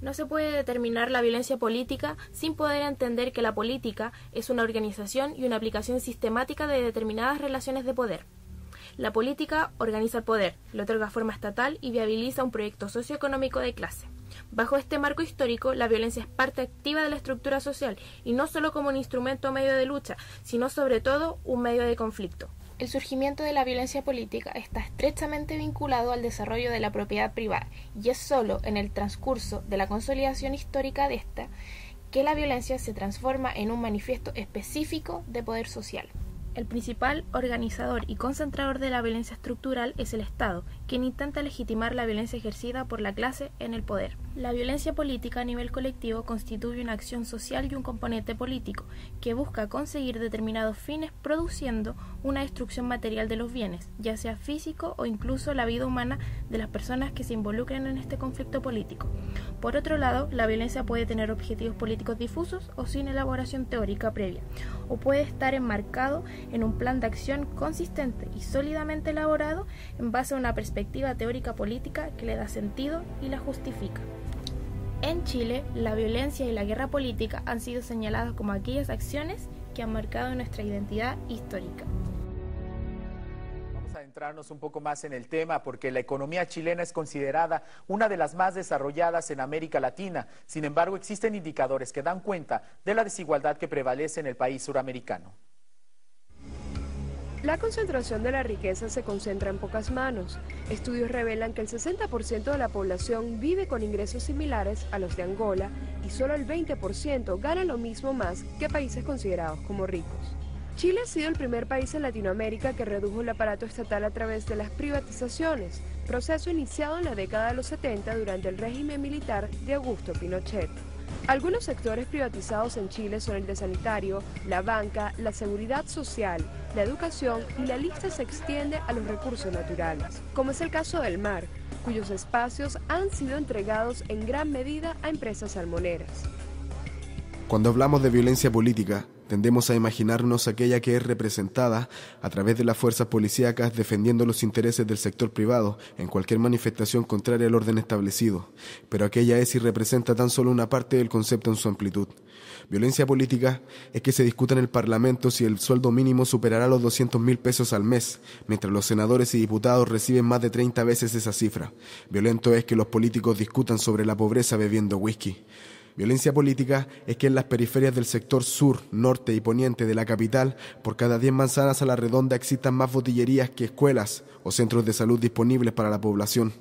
No se puede determinar la violencia política sin poder entender que la política es una organización y una aplicación sistemática de determinadas relaciones de poder. La política organiza el poder, le otorga forma estatal y viabiliza un proyecto socioeconómico de clase. Bajo este marco histórico, la violencia es parte activa de la estructura social y no solo como un instrumento o medio de lucha, sino sobre todo un medio de conflicto. El surgimiento de la violencia política está estrechamente vinculado al desarrollo de la propiedad privada y es solo en el transcurso de la consolidación histórica de esta que la violencia se transforma en un manifiesto específico de poder social. El principal organizador y concentrador de la violencia estructural es el Estado, quien intenta legitimar la violencia ejercida por la clase en el poder. La violencia política a nivel colectivo constituye una acción social y un componente político que busca conseguir determinados fines produciendo una destrucción material de los bienes, ya sea físico o incluso la vida humana de las personas que se involucran en este conflicto político. Por otro lado, la violencia puede tener objetivos políticos difusos o sin elaboración teórica previa, o puede estar enmarcado en un plan de acción consistente y sólidamente elaborado en base a una perspectiva teórica política que le da sentido y la justifica. En Chile, la violencia y la guerra política han sido señaladas como aquellas acciones que han marcado nuestra identidad histórica. Vamos a adentrarnos un poco más en el tema porque la economía chilena es considerada una de las más desarrolladas en América Latina. Sin embargo, existen indicadores que dan cuenta de la desigualdad que prevalece en el país suramericano. La concentración de la riqueza se concentra en pocas manos. Estudios revelan que el 60% de la población vive con ingresos similares a los de Angola y solo el 20% gana lo mismo más que países considerados como ricos. Chile ha sido el primer país en Latinoamérica que redujo el aparato estatal a través de las privatizaciones, proceso iniciado en la década de los 70 durante el régimen militar de Augusto Pinochet. Algunos sectores privatizados en Chile son el de sanitario, la banca, la seguridad social, la educación y la lista se extiende a los recursos naturales, como es el caso del mar, cuyos espacios han sido entregados en gran medida a empresas salmoneras. Cuando hablamos de violencia política, tendemos a imaginarnos aquella que es representada a través de las fuerzas policíacas defendiendo los intereses del sector privado en cualquier manifestación contraria al orden establecido, pero aquella es y representa tan solo una parte del concepto en su amplitud. Violencia política es que se discuta en el Parlamento si el sueldo mínimo superará los 200.000 pesos al mes, mientras los senadores y diputados reciben más de 30 veces esa cifra. Violento es que los políticos discutan sobre la pobreza bebiendo whisky. Violencia política es que en las periferias del sector sur, norte y poniente de la capital, por cada 10 manzanas a la redonda existan más botillerías que escuelas o centros de salud disponibles para la población.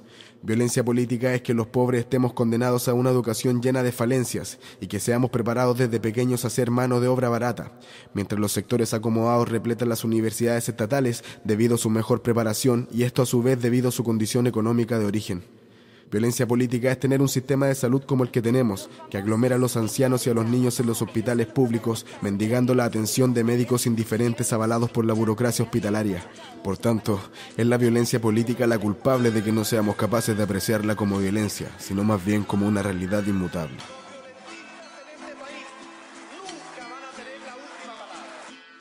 Violencia política es que los pobres estemos condenados a una educación llena de falencias y que seamos preparados desde pequeños a ser mano de obra barata, mientras los sectores acomodados repletan las universidades estatales debido a su mejor preparación y esto a su vez debido a su condición económica de origen. Violencia política es tener un sistema de salud como el que tenemos, que aglomera a los ancianos y a los niños en los hospitales públicos, mendigando la atención de médicos indiferentes avalados por la burocracia hospitalaria. Por tanto, es la violencia política la culpable de que no seamos capaces de apreciarla como violencia, sino más bien como una realidad inmutable.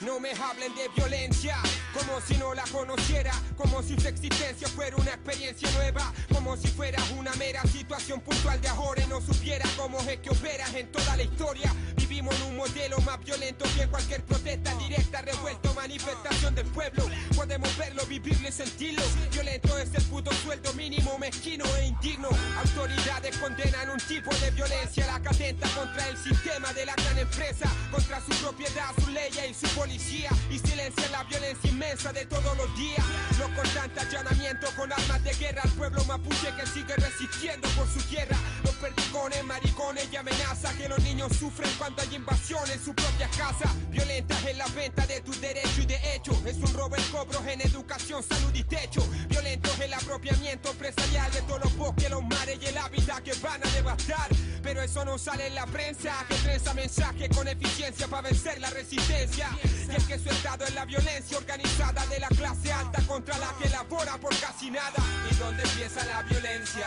No me hablen de violencia, como si no la conociera, como si su existencia fuera una experiencia nueva, como si fuera una mera situación puntual de ahora y no supiera cómo es que operas en toda la historia. Vivimos en un modelo más violento que cualquier protesta directa, revuelto, manifestación del pueblo. Podemos verlo, vivirlo y sentirlo. Violento es el puto sueldo mínimo, mezquino e indigno. Autoridades condenan un tipo de violencia, la que atenta contra el sistema de la gran empresa, contra su propiedad, su ley y su policía. Y silencia la violencia inmensa de todos los días. No constante allanamiento con armas de guerra al pueblo mapuche que sigue resistiendo por su tierra. Los perdigones, maricones y amenazas que los niños sufren cuando hay invasión en su propia casa. Violentas en la venta de tus derechos y de hecho es un robo el cobro en educación, salud y techo. Violentos el apropiamiento empresarial de todos los bosques, los mares y el hábitat que van a devastar. Pero eso no sale en la prensa, que prensa mensaje con eficiencia para vencer la resistencia. Y es que su estado es la violencia organizada de la clase alta contra la que labora por casi nada. ¿Y dónde empieza la violencia?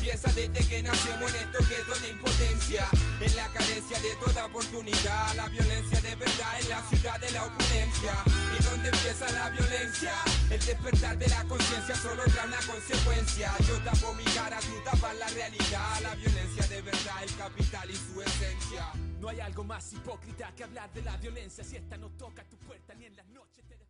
empieza desde que nacemos en estos guetos de impotencia, en la carencia de toda oportunidad. La violencia de verdad en la ciudad de la opulencia. ¿Y dónde empieza la violencia? El despertar de la conciencia solo trae una consecuencia. Yo tapo mi cara, tú tapas la realidad. La violencia de verdad, el capital y su esencia. No hay algo más hipócrita que hablar de la violencia. Si esta no toca tu puerta ni en las noches te...